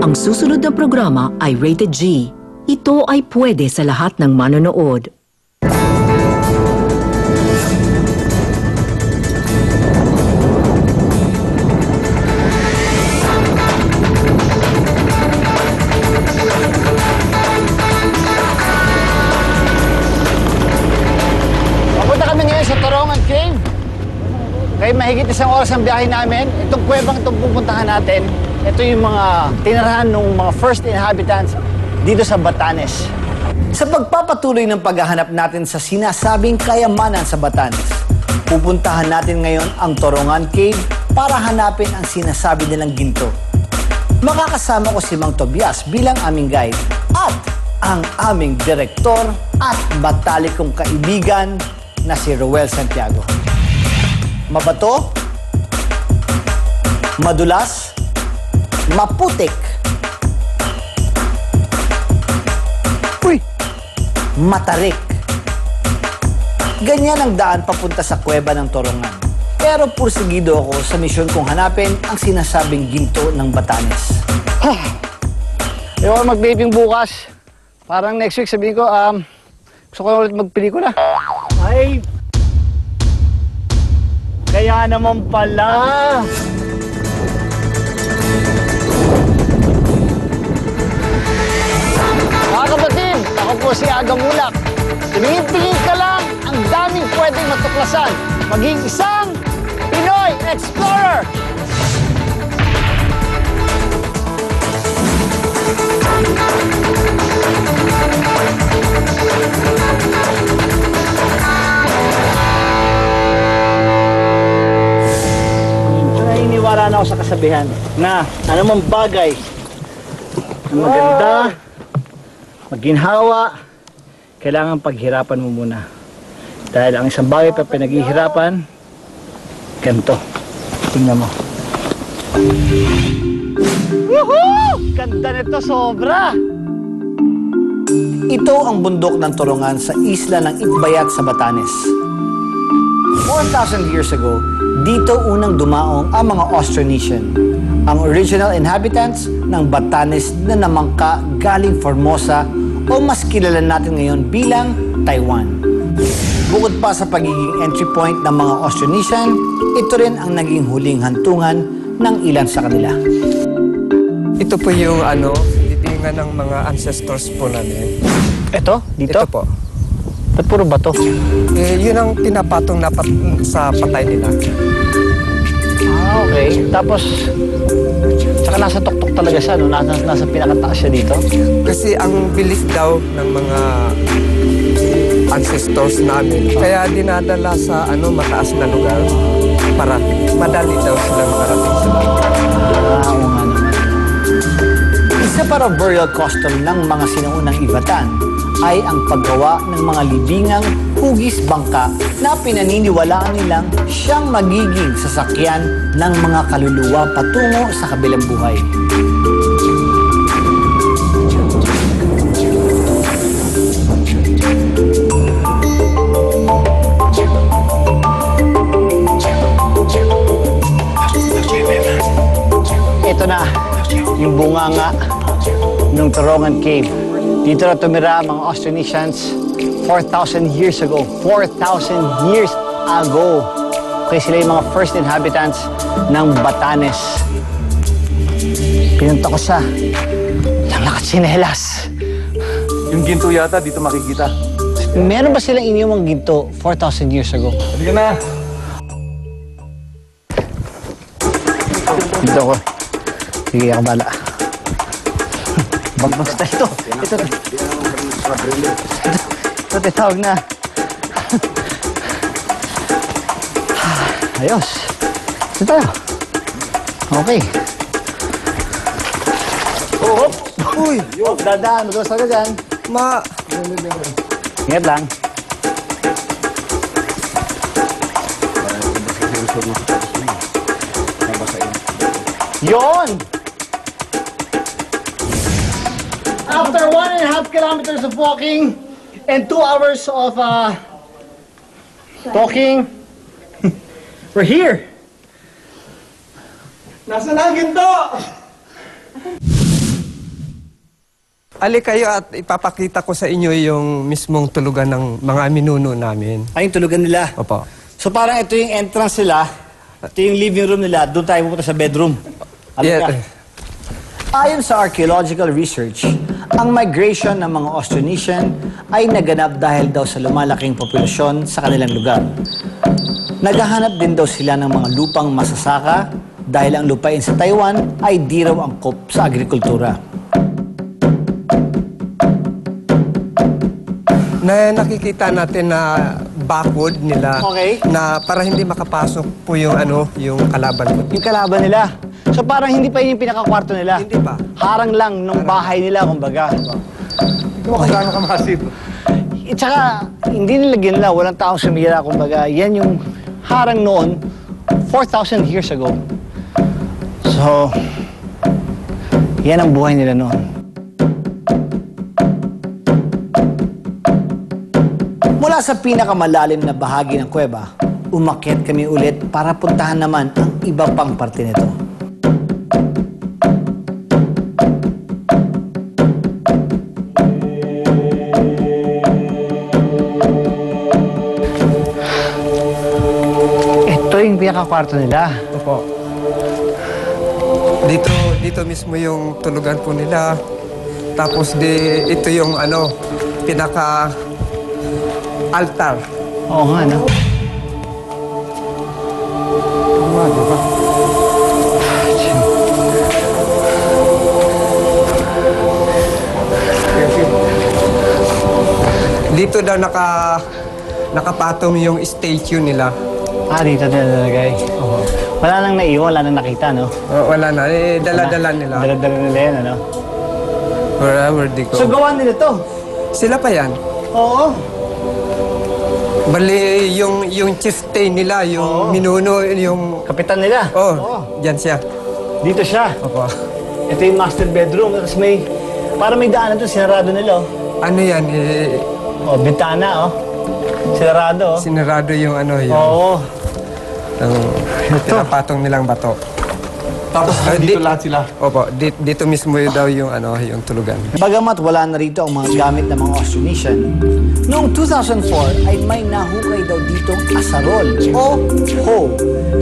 Ang susunod na programa ay Rated G. Ito ay pwede sa lahat ng manonood. Papunta kami ngayon sa Torongan Cave. Kaya mahigit isang oras ang biyahe namin. Itong kuwebang itong pupuntahan natin, ito yung mga tinirahan ng mga first inhabitants dito sa Batanes. Sa pagpapatuloy ng paghahanap natin sa sinasabing kayamanan sa Batanes, pupuntahan natin ngayon ang Torongan Cave para hanapin ang sinasabi nilang ginto. Makakasama ko si Mang Tobias bilang aming guide at ang aming direktor at batalikong kaibigan na si Roel Santiago. Mabato, madulas, maputik, matarik. Ganyan ang daan papunta sa kuweba ng Torongan. Pero pursigido ako sa misyon kong hanapin ang sinasabing ginto ng Batanes. Ayaw ko mag-vaping bukas. Parang next week sabihin ko, gusto ko ulit magpelikula. Ay, kaya naman pala. Mga kapatid, ako po si Aga Mulak. Tingin-tingin ka lang, ang daming pwedeng matuklasan. Maging isang Pinoy Explorer! Naniniwala na ako sa kasabihan na anumang bagay na maganda, maginhawa, kailangan paghirapan mo muna. Dahil ang isang bagay pa pinaghihirapan, ganito. Tingnan mo. Woohoo! Ganda nito, sobra! Ito ang bundok ng Torongan sa isla ng Itbayat sa Batanes. 4,000 years ago, dito unang dumaong ang mga Austronesian, ang original inhabitants ng Batanes na namangka galing Formosa o mas kilala natin ngayon bilang Taiwan. Bukod pa sa pagiging entry point ng mga Austronesian, ito rin ang naging huling hantungan ng ilan sa kanila. Ito po yung titingan ng mga ancestors po namin. Ito? Dito? Ito po. Ba't puro bato? Yun ang pinapatong na sa patay nila. Okay. Tapos, saka nasa tuktok talaga siya, no? Nasa pinakataas siya dito. Kasi ang belief daw ng mga ancestors namin, kaya dinadala sa mataas na lugar para madali daw sila makarating sa lugar. Oo nga naman. Isa para burial custom ng mga sinaunang Ivatan ay ang paggawa ng mga libingang hugis bangka na pinaniniwalaan nilang siyang magiging sasakyan ng mga kaluluwa patungo sa kabilang buhay. Ito na yung bunganga ng Torongan Cave. Dito na tumira mga Austronesians 4,000 years ago. 4,000 years ago. Kaya sila yung mga first inhabitants ng Batanes. Pinunta ko siya. Lang nakatsinelas. Yung ginto yata dito makikita. Meron ba silang iniwang ginto 4,000 years ago? Halika na! Dito ko. Sige, ako bala. Basta ito. Ito tawag na. Ayos. Ito tayo. Okay. Oh! Uy! Dadaan. Madulas ka dyan. Ingat lang. Yon! After 1.5 kilometers of walking and 2 hours of talking, we're here. Nasaan ang ginto? Ali kayo at ipapakita ko sa inyo yung mismong tulugan ng mga minuno namin. Ay, yung tulugan nila. Opo. So parang ito yung entrance nila, ito yung living room nila, doon tayo pupunta sa bedroom. Halika. Ayon sa archaeological research, ang migration ng mga Austronesian ay naganap dahil daw sa lumalaking populasyon sa kanilang lugar. Naghahanap din daw sila ng mga lupang masasaka dahil ang lupain sa Taiwan ay di raw angkop sa agrikultura. Nakikita natin na bakod nila Okay. na para hindi makapasok po yung yung kalaban ko. Yung kalaban nila. So parang hindi pa yun yung pinakakwarto nila. Hindi pa. Harang lang nung bahay nila, kumbaga. Kung gaano ka massive. At saka, hindi nilagyan nila, walang taong sumira, kumbaga. Yan yung harang noon, 4,000 years ago. So, yan ang buhay nila noon. Mula sa pinakamalalim na bahagi ng kuweba, umakyat kami ulit para puntahan naman ang iba pang parte nito. Ito yung pinakakwarto nila. Opo. Dito mismo yung tulugan po nila. Tapos ito yung pinaka altar. Oo nga, no? Dito daw nakapatong yung statue nila. Ah, dito na nalagay. Oo. Wala nang naiwan, wala nang nakita, no? Wala na. Dala-dala nila. Dala-dala nila yan, ano? Wherever they go. So, gawa nila to? Sila pa yan. Oo. Bali, yung chieftain nila, yung minuno, yung... Kapitan nila? Oh, dyan siya. Dito siya. Opo. Ito yung master bedroom. Tapos parang may daanan to, sinarado nila, oh. Ano yan? Oh, bintana, oh. Sinarado, oh. Sinarado yung Oo. yung pinapatong nilang bato. Tapos dito lahat sila. Opo, dito mismo daw yung yung tulugan. Bagamat wala na rito ang mga gamit ng mga Austronesian, noong 2004 ay may nahukay daw ditong asarol o hoe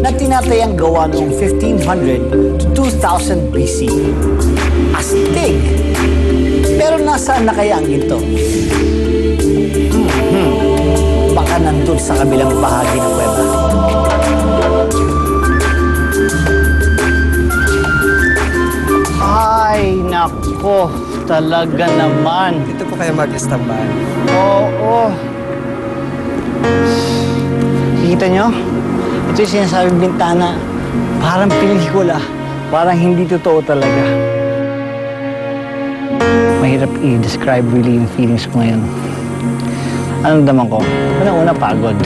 na tinatayang gawa noong 1500 to 2000 BC. Astig! Pero nasaan na kaya ang ginto? Baka nandun sa kabilang bahagi ng kuweba. Ay, nako. Talaga naman. Dito po kayo mag-standby. Oo. Kita nyo? Ito yung sinasabing bintana. Parang pelikula. Parang hindi totoo talaga. Mahirap i-describe really yung feelings ko ngayon. Anong daman ko? Una-una, pagod.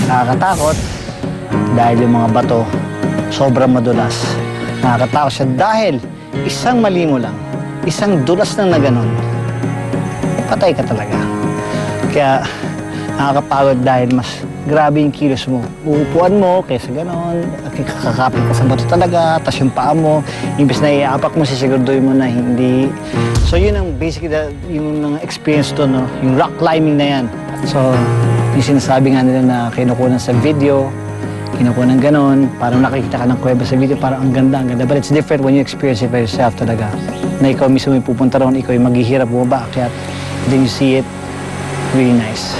Nakakatakot dahil yung mga bato sobrang madulas. Nakakatakot siya dahil isang mali mo lang, isang dulas lang na ganun, patay ka talaga. Kaya nakakapagod dahil mas grabe yung kilos mo. Uupuan mo kaysa ganun, kakapit ka sa bato talaga, tas yung paa mo, imbes na iapak mo, sisiguraduhin mo na hindi. So yun ang basically yung experience to, no? Yung rock climbing na yan. So yung sinasabi nga nila na kinukunan sa video, kinukunan ganon, parang nakikita ka ng kuweba sa video, parang ang ganda. But it's different when you experience it by yourself talaga. Na ikaw mismo may pupunta roon, ikaw yung maghihirap bumaba, kaya then you see it, really nice.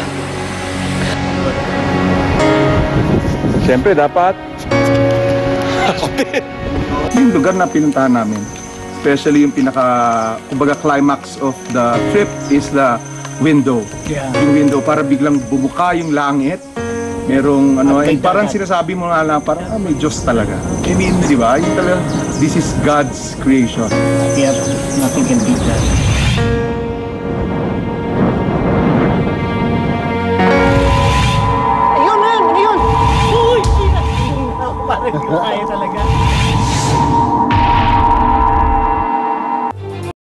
Siyempre, dapat yung lugar na pinuntahan namin, especially yung kumbaga climax of the trip is the window. Yeah. Yung window, para biglang bumuka yung langit. Merong parang sinasabi mo nga lang, parang may Diyos talaga. I mean, di ba? Yung talaga, this is God's creation. Yeah, nothing can beat that.